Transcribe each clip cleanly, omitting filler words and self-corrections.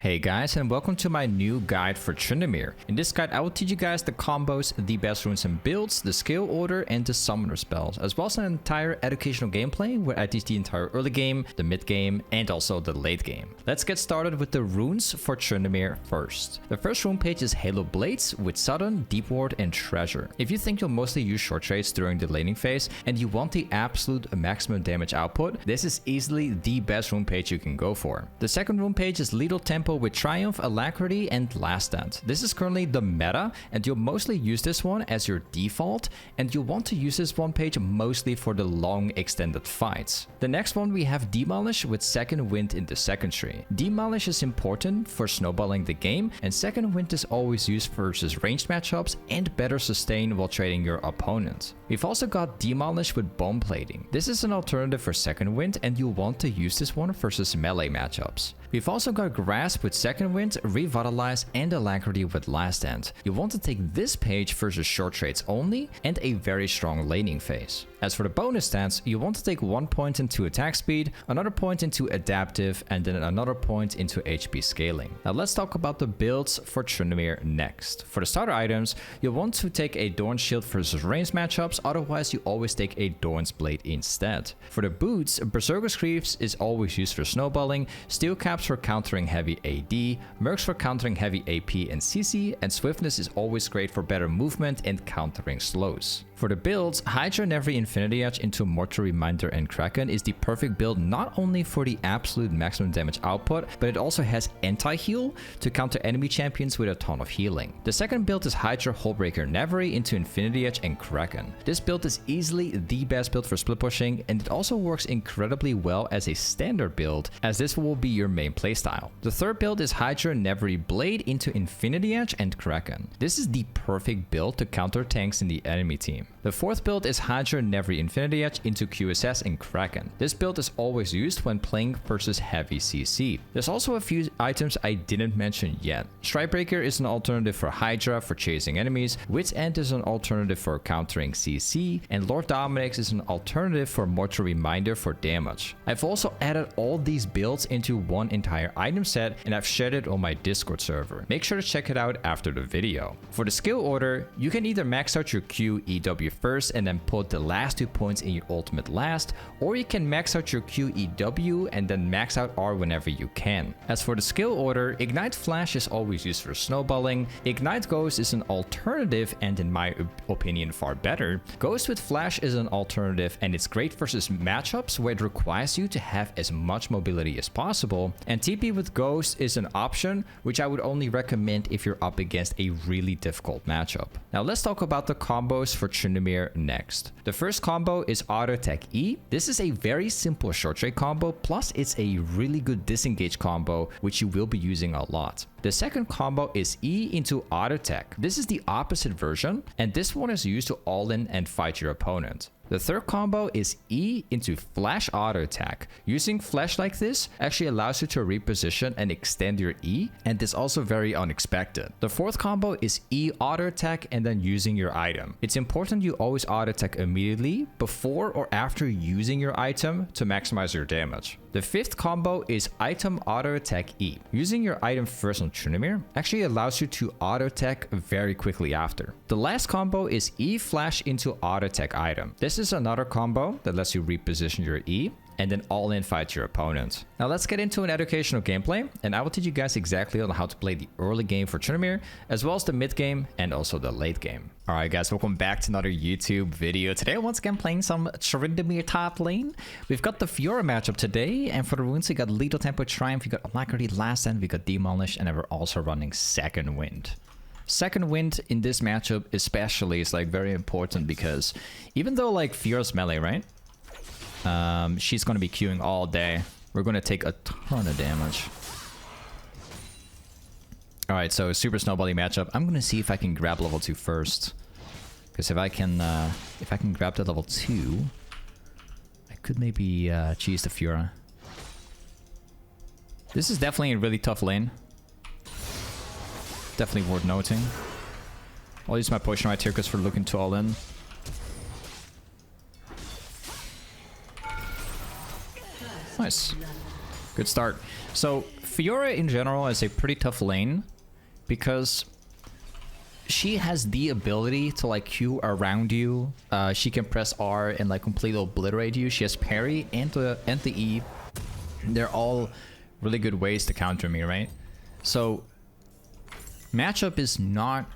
Hey guys, and welcome to my new guide for Tryndamere. In this guide, I will teach you guys the combos, the best runes and builds, the skill order, and the summoner spells, as well as an entire educational gameplay where I teach the entire early game, the mid game, and also the late game. Let's get started with the runes for Tryndamere first. The first rune page is Halo Blades with Sudden, Deep Ward, and Treasure. If you think you'll mostly use short trades during the laning phase and you want the absolute maximum damage output, this is easily the best rune page you can go for. The second rune page is Lethal Tempo with Triumph, Alacrity, and Last Stand. This is currently the meta, and you'll mostly use this one as your default, and you'll want to use this one page mostly for the long extended fights. The next one we have Demolish with Second Wind in the second tree. Demolish is important for snowballing the game, and Second Wind is always used versus ranged matchups and better sustain while trading your opponent. We've also got Demolish with Bone Plating. This is an alternative for Second Wind, and you'll want to use this one versus melee matchups. We've also got Grasp with Second Wind, Revitalize, and Alacrity with Last Stand. You want to take this page versus short trades only and a very strong laning phase. As for the bonus stats, you want to take 1 point into attack speed, another point into adaptive, and then another point into HP scaling. Now let's talk about the builds for Tryndamere next. For the starter items, you'll want to take a Dorn Shield versus ranged matchups, otherwise you always take a Dorn's Blade instead. For the boots, Berserker's Greaves is always used for snowballing, Steel Caps for countering heavy AD, Mercs for countering heavy AP and CC, and Swiftness is always great for better movement and countering slows. For the builds, Hydra Never Infinity Edge into Mortal Reminder and Kraken is the perfect build not only for the absolute maximum damage output, but it also has anti-heal to counter enemy champions with a ton of healing. The second build is Hydra Hullbreaker Nevery into Infinity Edge and Kraken. This build is easily the best build for split pushing, and it also works incredibly well as a standard build, as this will be your main playstyle. The third build is Hydra Nevery Blade into Infinity Edge and Kraken. This is the perfect build to counter tanks in the enemy team. The fourth build is Hydra Nevery Infinity Edge into QSS and Kraken. This build is always used when playing versus heavy CC. There's also a few items I didn't mention yet. Strikebreaker is an alternative for Hydra for chasing enemies, Wit's End is an alternative for countering CC, and Lord Dominix is an alternative for Mortal Reminder for damage. I've also added all these builds into one entire item set, and I've shared it on my Discord server. Make sure to check it out after the video. For the skill order, you can either max out your Q, EW first and then put the last 2 points in your ultimate last, or you can max out your QEW and then max out R whenever you can. As for the skill order, Ignite Flash is always used for snowballing, Ignite Ghost is an alternative and in my opinion far better. Ghost with Flash is an alternative and it's great versus matchups where it requires you to have as much mobility as possible, and TP with Ghost is an option which I would only recommend if you're up against a really difficult matchup. Now let's talk about the combos for Tryndamere next. The first combo is Auto Attack E. This is a very simple short trade combo, plus it's a really good disengage combo which you will be using a lot. The second combo is E into Auto Attack. This is the opposite version, and this one is used to all in and fight your opponent. The third combo is E into Flash Auto Attack. Using Flash like this actually allows you to reposition and extend your E, and it's also very unexpected. The fourth combo is E Auto Attack and then using your item. It's important you always auto attack immediately before or after using your item to maximize your damage. The fifth combo is Item Auto Attack E. Using your item first on Tryndamere actually allows you to auto attack very quickly after. The last combo is E Flash into Auto Attack Item. This is another combo that lets you reposition your E and then all in fight your opponent. Now let's get into an educational gameplay, and I will teach you guys exactly on how to play the early game for Tryndamere, as well as the mid game and also the late game. Alright guys, welcome back to another YouTube video. Today once again playing some Tryndamere top lane. We've got the Fiora matchup today, and for the runes we got Lethal Tempo, Triumph, we got Alacrity, Last Stand, we got Demolish, and then we're also running Second Wind. Second Wind in this matchup especially is like very important because even though like Fiora's melee, right? She's going to be queuing all day. We're going to take a ton of damage. Alright, so super snowbally matchup. I'm going to see if I can grab level 2 first. Because if I can grab the level 2, I could maybe cheese the Fiora. This is definitely a really tough lane. Definitely worth noting. I'll use my potion right here because we're looking to all in. Nice. Good start. So Fiora in general is a pretty tough lane because she has the ability to like Q around you. She can press R and like completely obliterate you. She has parry and the E. They're all really good ways to counter me, right? So matchup is not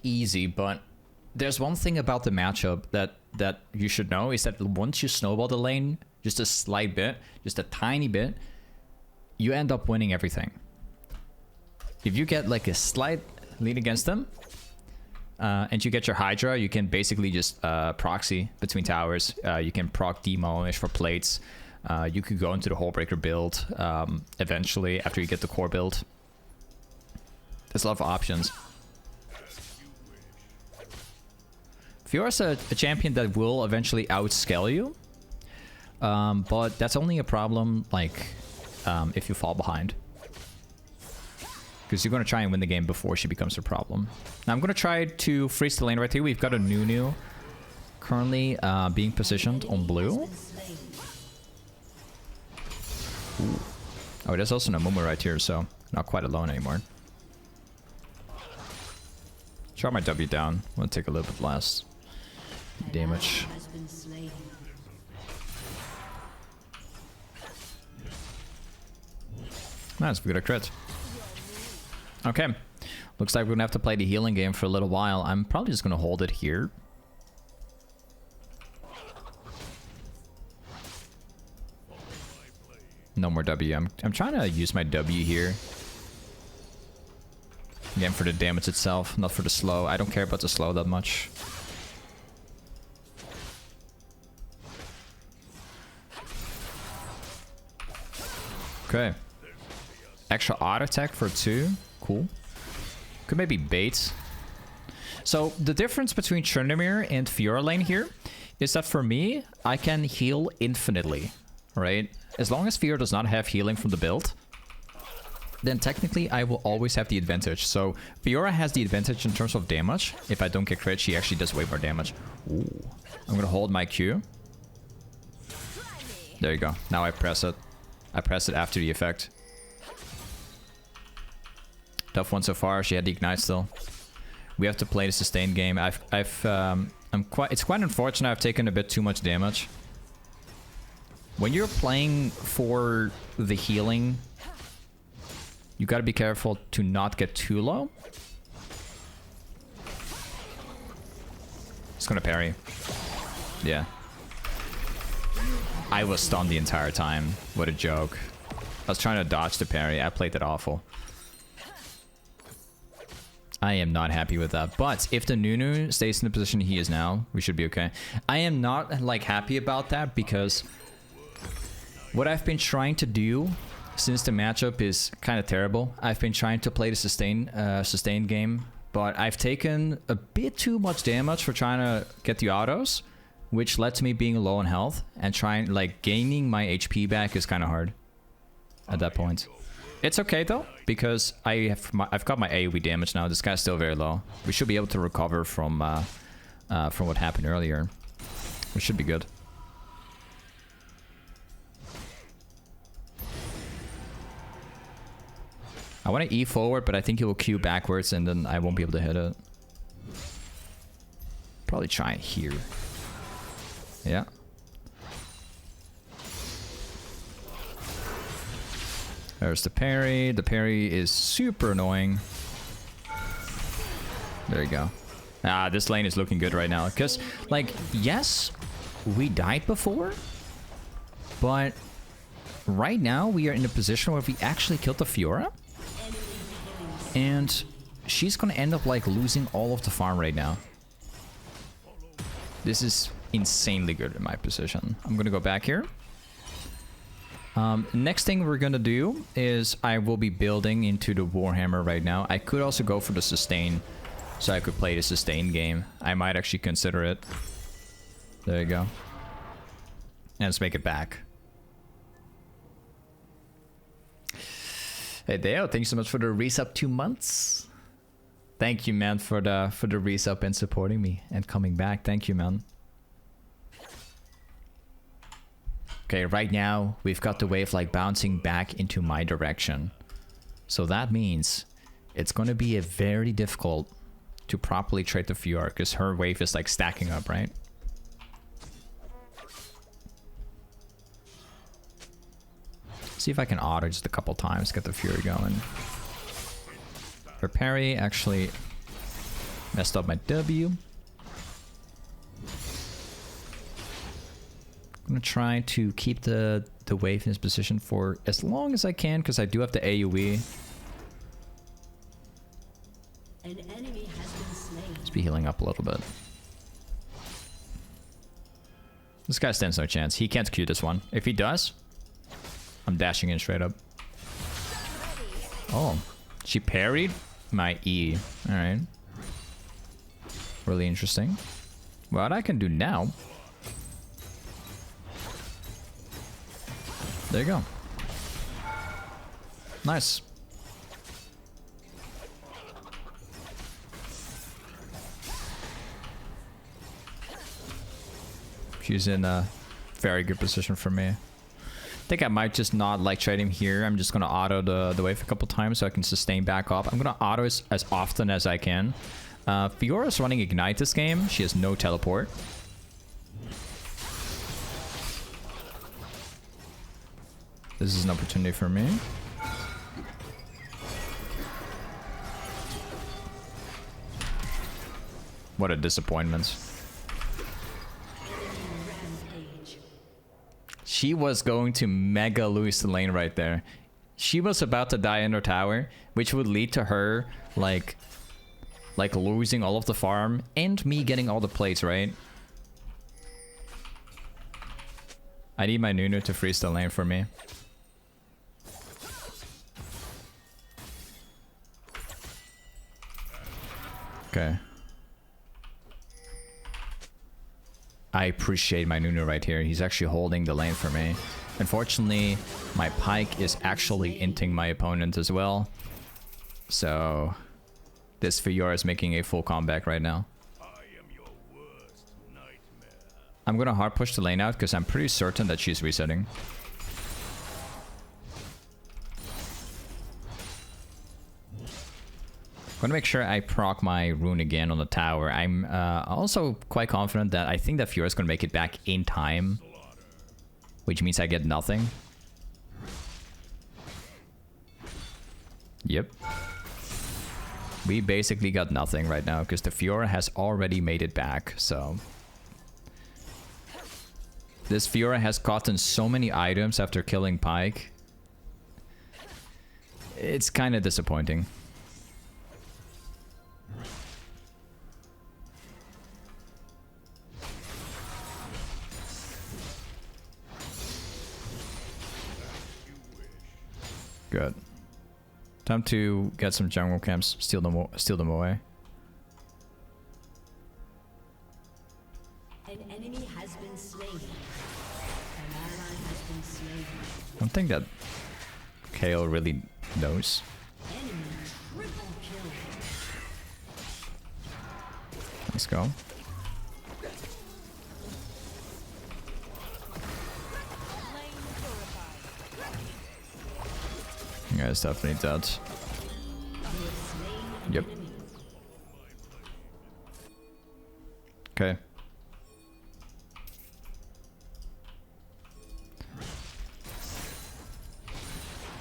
easy, but there's one thing about the matchup that you should know is that once you snowball the lane just a slight bit, just a tiny bit, you end up winning everything. If you get like a slight lead against them, and you get your Hydra, you can basically just proxy between towers. You can proc Demolish for plates. You could go into the Hullbreaker build eventually after you get the core build. There's a lot of options. Fiora's a champion that will eventually outscale you. But that's only a problem like if you fall behind. Because you're going to try and win the game before she becomes a problem. Now I'm going to try to freeze the lane right here. We've got a Nunu currently being positioned on blue. Ooh. Oh, there's also an Amumu right here, so not quite alone anymore. Drop my W down. I'm going to take a little bit less damage. Nice, we got a crit. Okay. Looks like we're gonna have to play the healing game for a little while. I'm probably just gonna hold it here. No more W. I'm trying to use my W here. Again, for the damage itself, not for the slow. I don't care about the slow that much. Okay. Extra auto attack for 2. Cool. Could maybe bait. So the difference between Tryndamere and Fiora lane here is that for me, I can heal infinitely, right? As long as Fiora does not have healing from the build, then technically I will always have the advantage. So Fiora has the advantage in terms of damage. If I don't get crit, she actually does way more damage. Ooh. I'm gonna hold my Q. There you go. Now I press it. I press it after the effect. Tough one so far. She had the ignite still. We have to play the sustained game. It's quite unfortunate I've taken a bit too much damage. When you're playing for the healing, you gotta be careful to not get too low. It's gonna parry. Yeah. I was stunned the entire time. What a joke. I was trying to dodge the parry. I played that awful. I am not happy with that. But if the Nunu stays in the position he is now, we should be okay. I am not like happy about that because what I've been trying to do since the matchup is kind of terrible. I've been trying to play the sustained game, but I've taken a bit too much damage for trying to get the autos, which led to me being low on health and trying like gaining my HP back is kind of hard at that point. It's okay though, because I've got my AoE damage now. This guy's still very low. We should be able to recover from what happened earlier. We should be good. I want to E forward, but I think he will Q backwards and then I won't be able to hit it. Probably try it here. Yeah. There's the parry. The parry is super annoying. There you go. Ah, this lane is looking good right now. Because, like, yes, we died before. But right now, we are in a position where we actually killed the Fiora. And she's going to end up, like, losing all of the farm right now. This is insanely good in my position. I'm going to go back here. Next thing we're gonna do is I will be building into the Warhammer right now. I could also go for the sustain, so I could play the sustain game. I might actually consider it. There you go. And let's make it back. Hey Dale, thank you so much for the resub 2 months. Thank you, man, for the resub and supporting me and coming back. Thank you, man. Okay, right now, we've got the wave like bouncing back into my direction. So that means it's going to be a very difficult to properly trade the Fiora because her wave is like stacking up, right? See if I can auto just a couple times, get the Fury going. Her parry actually messed up my W. I'm gonna try to keep the wave in this position for as long as I can because I do have the AoE. An enemy has been slain. Let's be healing up a little bit. This guy stands no chance. He can't Q this one. If he does, I'm dashing in straight up. Oh, she parried my E. All right. Really interesting. What I can do now. There you go. Nice. She's in a very good position for me. I think I might just not like trade him here. I'm just gonna auto the wave a couple times so I can sustain back up. I'm gonna auto as often as I can. Fiora's running Ignite this game. She has no teleport. This is an opportunity for me. What a disappointment. She was going to mega lose the lane right there. She was about to die in her tower, which would lead to her like losing all of the farm and me getting all the plates, right? I need my Nunu to freeze the lane for me. Okay. I appreciate my Nunu right here. He's actually holding the lane for me. Unfortunately, my Pyke is actually inting my opponent as well. So this Fiora is making a full comeback right now. I'm gonna hard push the lane out because I'm pretty certain that she's resetting. I'm gonna make sure I proc my rune again on the tower. I'm also quite confident that I think that Fiora is gonna make it back in time, which means I get nothing. Yep. We basically got nothing right now because the Fiora has already made it back, so... This Fiora has gotten so many items after killing Pyke. It's kind of disappointing. Good. Time to get some jungle camps, steal them away. An enemy has been slain. An ally has been slain. I don't think that KO really knows. Enemy triple kill. Let's go. Yeah, it's definitely dead. Yep. Okay.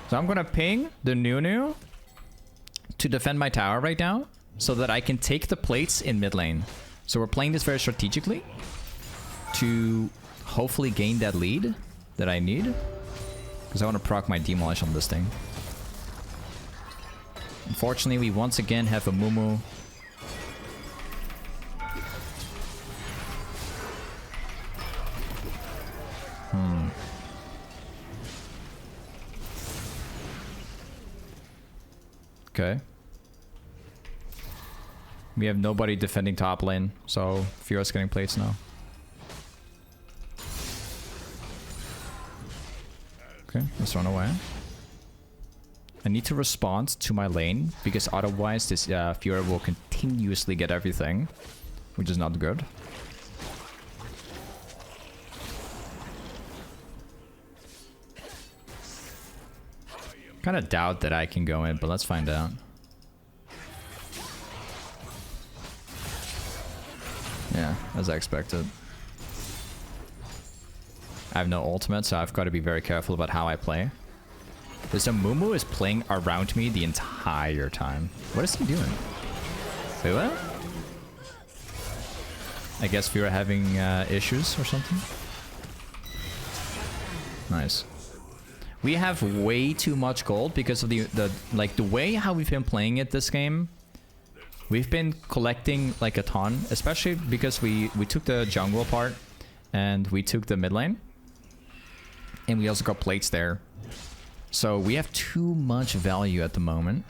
So I'm gonna ping the Nunu to defend my tower right now so that I can take the plates in mid lane. So we're playing this very strategically to hopefully gain that lead that I need. Because I want to proc my Demolish on this thing. Unfortunately, we once again have a Mumu. Okay. We have nobody defending top lane, so Fiora's getting plates now. Okay, let's run away. I need to respond to my lane, because otherwise this Fiora will continuously get everything, which is not good. Kind of doubt that I can go in, but let's find out. Yeah, as I expected. I have no ultimate, so I've got to be very careful about how I play. This Amumu is playing around me the entire time. What is he doing? Wait, what? I guess we were having issues or something. Nice. We have way too much gold because of the way how we've been playing it this game. We've been collecting like a ton, especially because we took the jungle part and we took the mid lane. And we also got plates there. So we have too much value at the moment.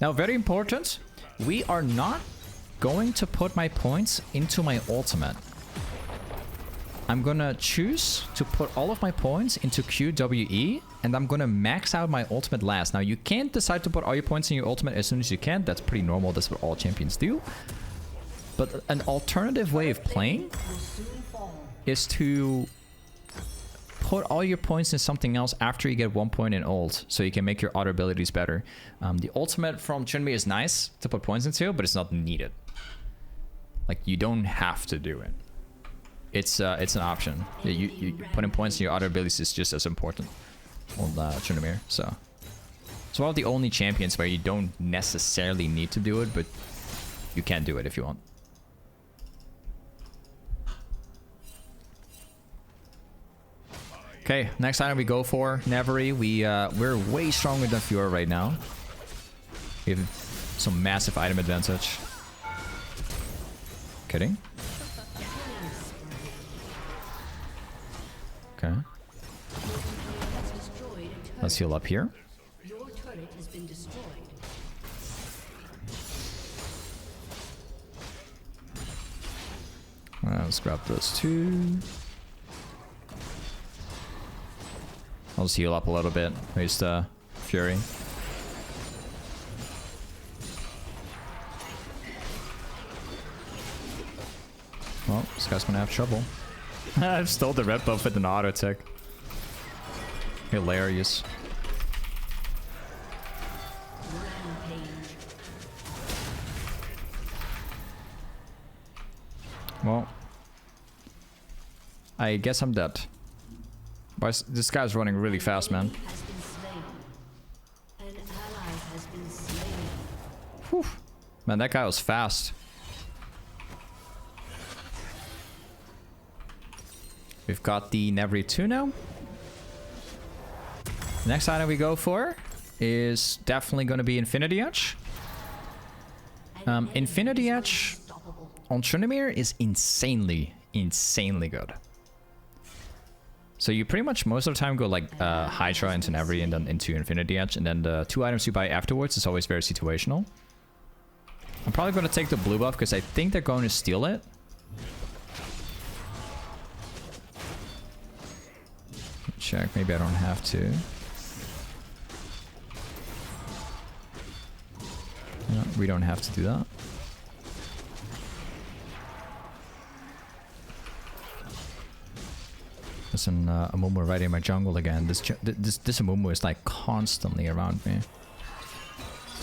Now, very important, we are not going to put my points into my ultimate. I'm gonna choose to put all of my points into QWE, and I'm gonna max out my ultimate last. Now, you can't decide to put all your points in your ultimate as soon as you can. That's pretty normal. That's what all champions do. But an alternative way of playing is to put all your points in something else after you get 1 point in ult, so you can make your other abilities better. The ultimate from Tryndamere is nice to put points into, but it's not needed. Like, you don't have to do it. It's an option. You putting points in your other abilities is just as important on Tryndamere. So it's one of the only champions where you don't necessarily need to do it, but you can do it if you want. Okay, next item we go for Nevery. We're way stronger than Fiora right now. We have some massive item advantage. Kidding? Okay. Let's heal up here. Your turret has been destroyed. Let's grab those two. I'll just heal up a little bit. Waste Fury. Well, this guy's gonna have trouble. I've stole the red buff with an auto attack. Hilarious. Well, I guess I'm dead. But this guy's running really fast, man. Whew. Man, that guy was fast. We've got the Nevery 2 now. The next item we go for is definitely going to be Infinity Edge. Infinity Edge on Tryndamere is insanely good. So you pretty much most of the time go like Hydra into Nevery and then into Infinity Edge, and then the 2 items you buy afterwards is always very situational. I'm probably going to take the blue buff because I think they're going to steal it. Check, maybe I don't have to. No, we don't have to do that. There's an Amumu right in my jungle again. This Amumu is like constantly around me.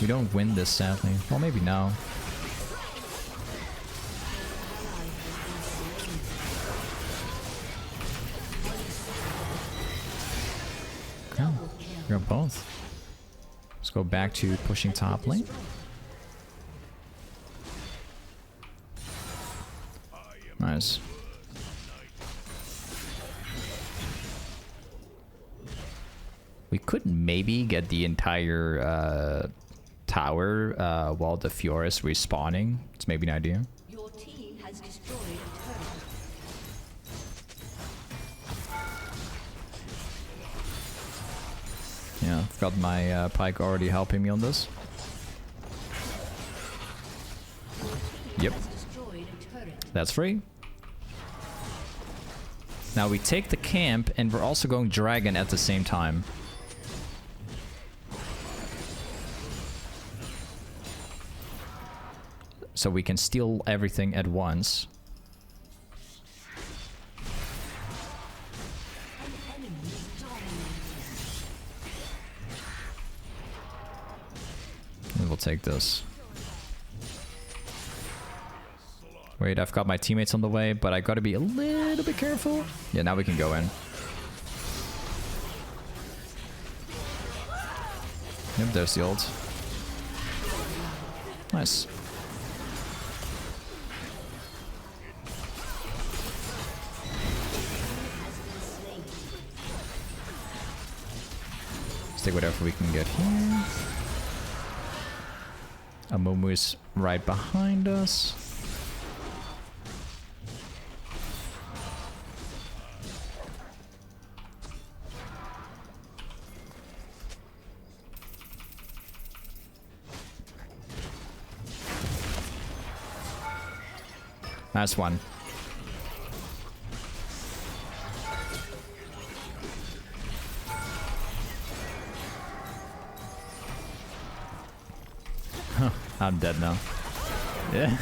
We don't win this, sadly. Well, maybe now. Okay, we got both. Let's go back to pushing top lane. Nice. We could maybe get the entire tower while the Fiora is respawning. It's maybe an idea. Your team has destroyed a turret. Yeah, I've got my Pyke already helping me on this. Yep. That's free. Now we take the camp and we're also going dragon at the same time. So we can steal everything at once. will take this. Wait, I've got my teammates on the way, but I gotta be a little bit careful. Yeah, now we can go in. Yep, there's the ult. Nice. Let's take whatever we can get here. Amumu is right behind us. Nice one. Huh, I'm dead now. Yeah.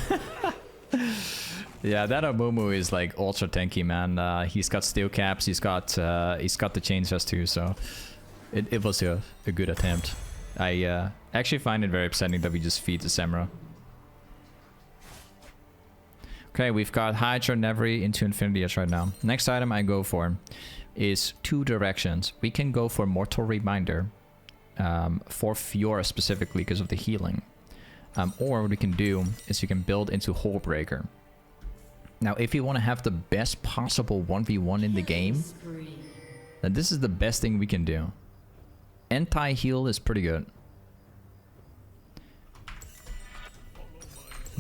Yeah, that Amumu is like ultra tanky, man. He's got steel caps, he's got the chain chest too, so it was a good attempt. I actually find it very upsetting that we just feed the Samra. Okay, we've got Hydra Nevery into Infinity Edge right now. Next item I go for is two directions. We can go for Mortal Reminder for Fiora specifically because of the healing. Or what we can do is you can build into Hullbreaker. Now, if you want to have the best possible 1v1 in the game, then this is the best thing we can do. Anti-heal is pretty good.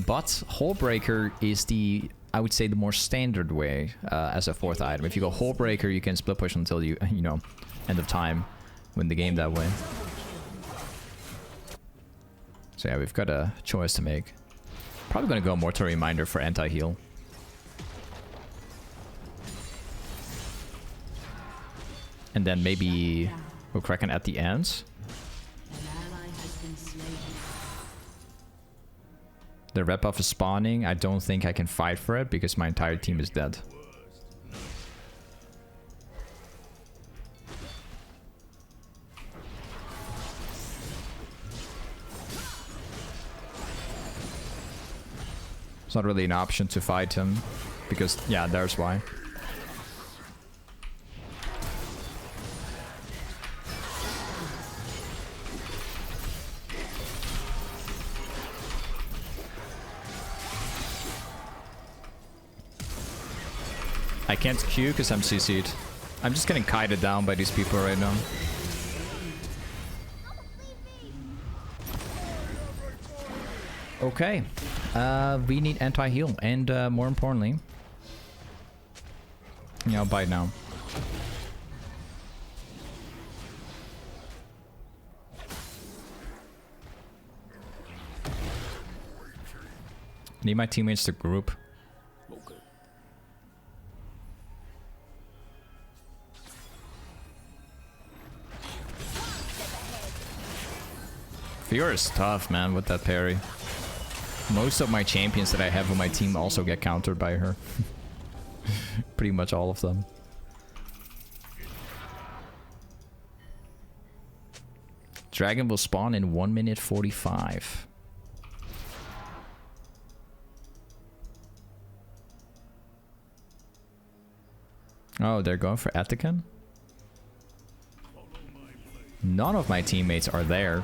But Hullbreaker is the, I would say, the more standard way as a fourth item. If you go Hullbreaker, you can split push until you know, end of time, win the game that way. So yeah, we've got a choice to make. Probably gonna go Mortal Reminder for anti-heal. And then maybe we'll Kraken at the end. The red buff is spawning. I don't think I can fight for it because my entire team is dead. It's not really an option to fight him because, yeah, there's why. I can't Q because I'm CC'd. I'm just getting kited down by these people right now. Okay. We need anti-heal and more importantly... Yeah, I'll bite now. Need my teammates to group. Fiora is tough, man, with that parry. Most of my champions that I have on my team also get countered by her. Pretty much all of them. Dragon will spawn in 1 minute 45. Oh, they're going for Atikan? None of my teammates are there.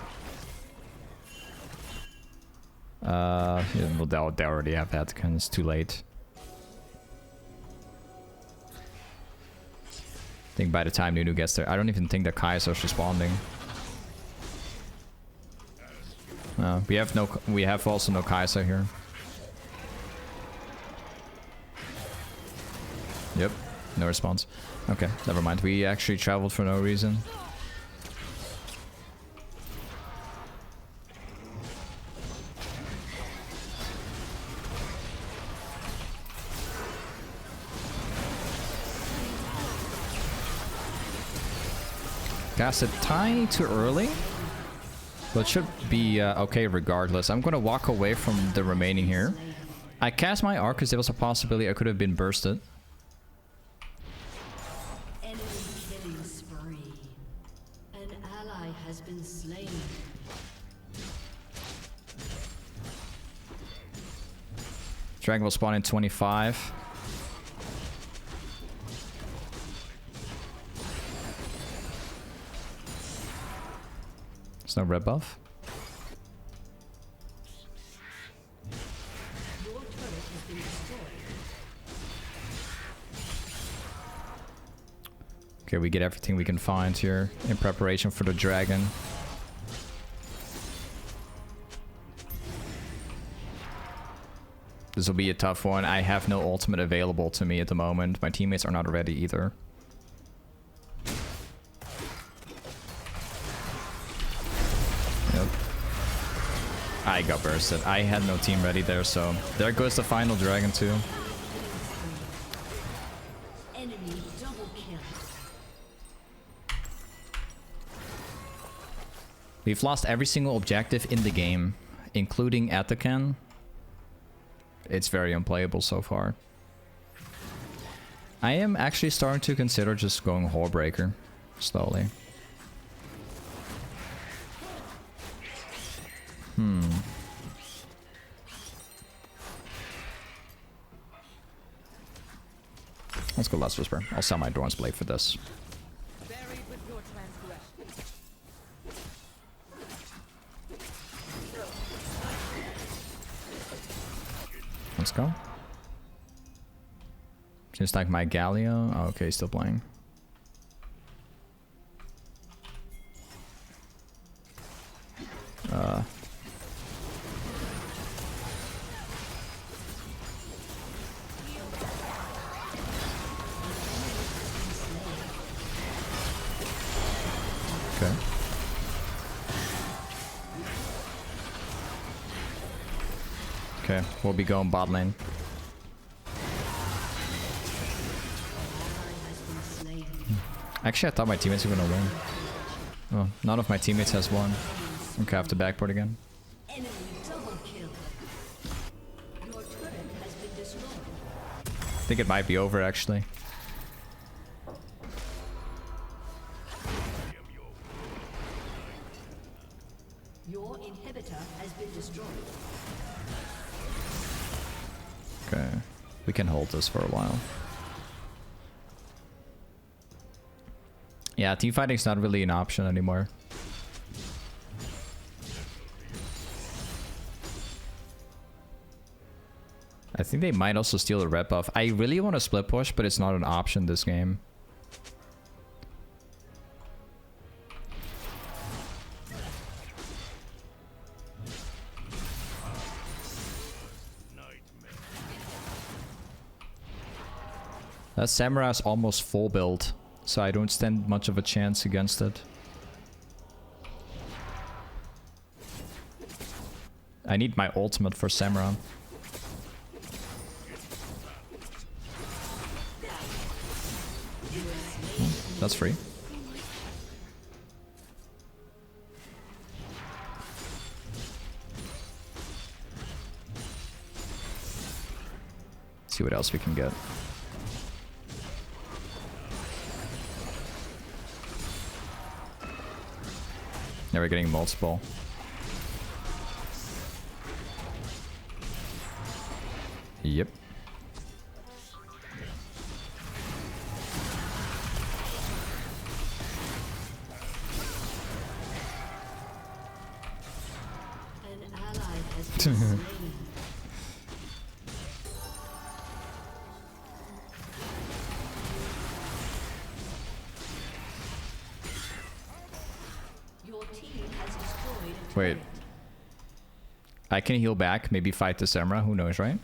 Yeah, well, they already have Atikan, it's too late. I think by the time Nunu gets there, I don't even think that Kai'Sa's responding. We have also no Kai'Sa here. Yep, no response. Okay, never mind. We actually traveled for no reason. Cast it tiny too early, but it should be okay regardless. I'm gonna walk away from the remaining here. I cast my arc because there was a possibility I could have been bursted. Enemy killing spree. An ally has been slain. Dragon will spawn in 25. There's no red buff. Your turret has been destroyed. Okay, we get everything we can find here in preparation for the dragon. This will be a tough one. I have no ultimate available to me at the moment. My teammates are not ready either. Yep. I got bursted. I had no team ready there, so there goes the final dragon too. Enemy double kill. We've lost every single objective in the game, including Atakan. It's very unplayable so far. I am actually starting to consider just going Hullbreaker slowly. Let's go Last Whisper. I'll sell my Dawn's Blade for this. Buried with your transgression. Let's go. Just like my Galio. Oh, okay, still playing. Okay. Okay, we'll be going bot lane. Actually, I thought my teammates were gonna win. Oh, none of my teammates has won. Okay, I have to backboard again. Enemy double kill. Your turret has been destroyed. I think it might be over actually. Your inhibitor has been destroyed. Okay, we can hold this for a while. Yeah, teamfighting's not really an option anymore. I think they might also steal the red buff. I really want to split push, but it's not an option this game. That Samurai's almost full build, so I don't stand much of a chance against it. I need my ultimate for Samurai. That's free. See what else we can get. Now we're getting multiple. Yep. An ally has been slain. Your team has destroyed a Wait. turret. I can heal back, maybe fight the Samurai, who knows, right?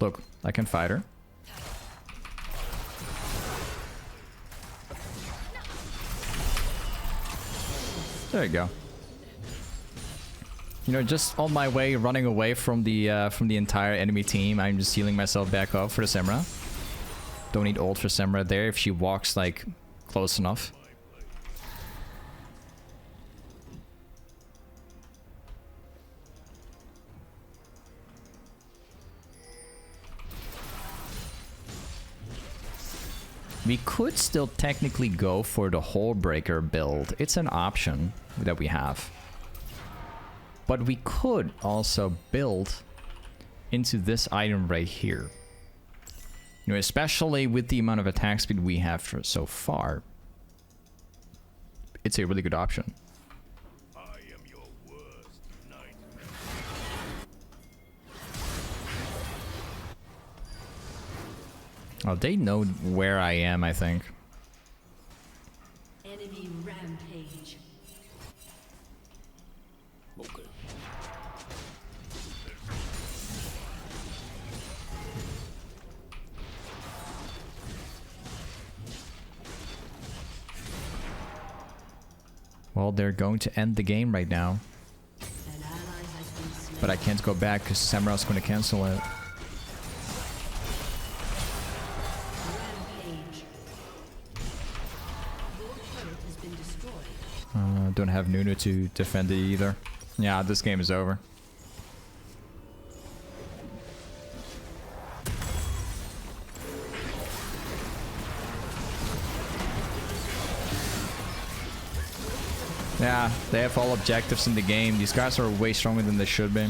Look, I can fight her. There you go. You know, just on my way, running away from the entire enemy team, I'm just healing myself back up for the Samurai. Don't need ult for Samurai there if she walks like close enough. We could still technically go for the Hole Breaker build. It's an option that we have. But we could also build into this item right here. You know, especially with the amount of attack speed we have so far. It's a really good option. I am your worst nightmare. Oh, they know where I am, I think. Enemy rampage. Okay. Well, they're going to end the game right now. An ally has been slain. But I can't go back because Samura's going to cancel it. Rampage. Your turret has been destroyed. Don't have Nunu to defend it either. Yeah, this game is over. Yeah, they have all objectives in the game. These guys are way stronger than they should be.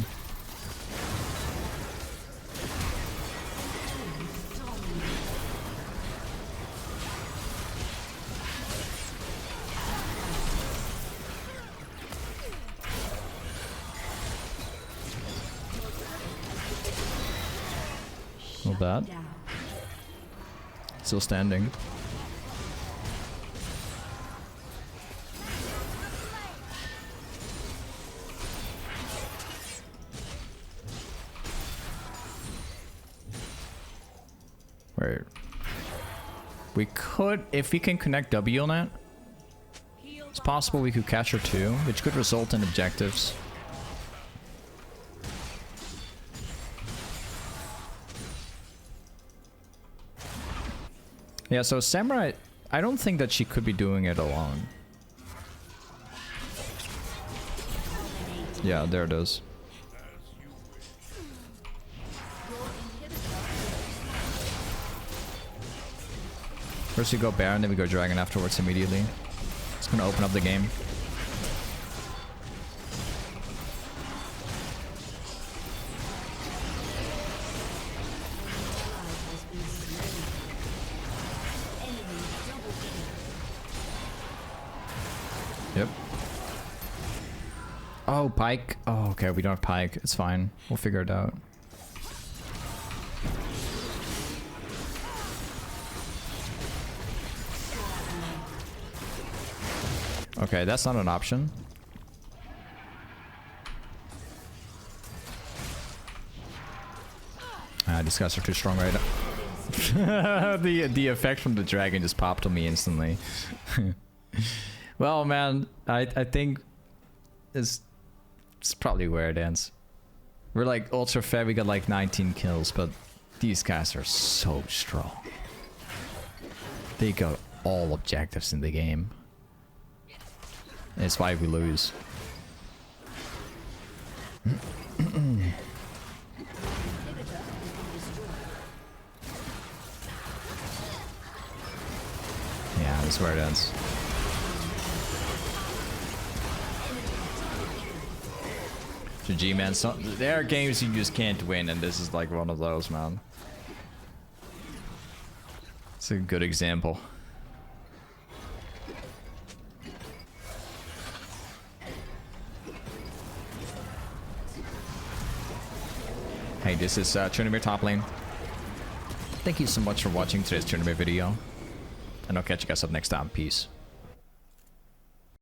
Not bad. Down. Still standing. Wait. We could, if we can connect W on it, it's possible we could catch her too, which could result in objectives. Yeah, so Samurai, I don't think that she could be doing it alone. Yeah, there it is. First we go Baron, then we go Dragon afterwards immediately. It's gonna open up the game. Yep. Oh, Pike. Oh, okay, we don't have Pike. It's fine. We'll figure it out. Okay, that's not an option. Ah, these guys are too strong right now. the effect from the dragon just popped on me instantly. Well, man, I think it's probably where it ends. We're like ultra fair, we got like 19 kills, but these guys are so strong. They got all objectives in the game. And it's why we lose. Yeah, that's where it ends. GG, man. So, there are games you just can't win, and this is like one of those, man. It's a good example. Hey, this is Tryndamere Toplane. Thank you so much for watching today's Tryndamere video. And I'll catch you guys up next time. Peace.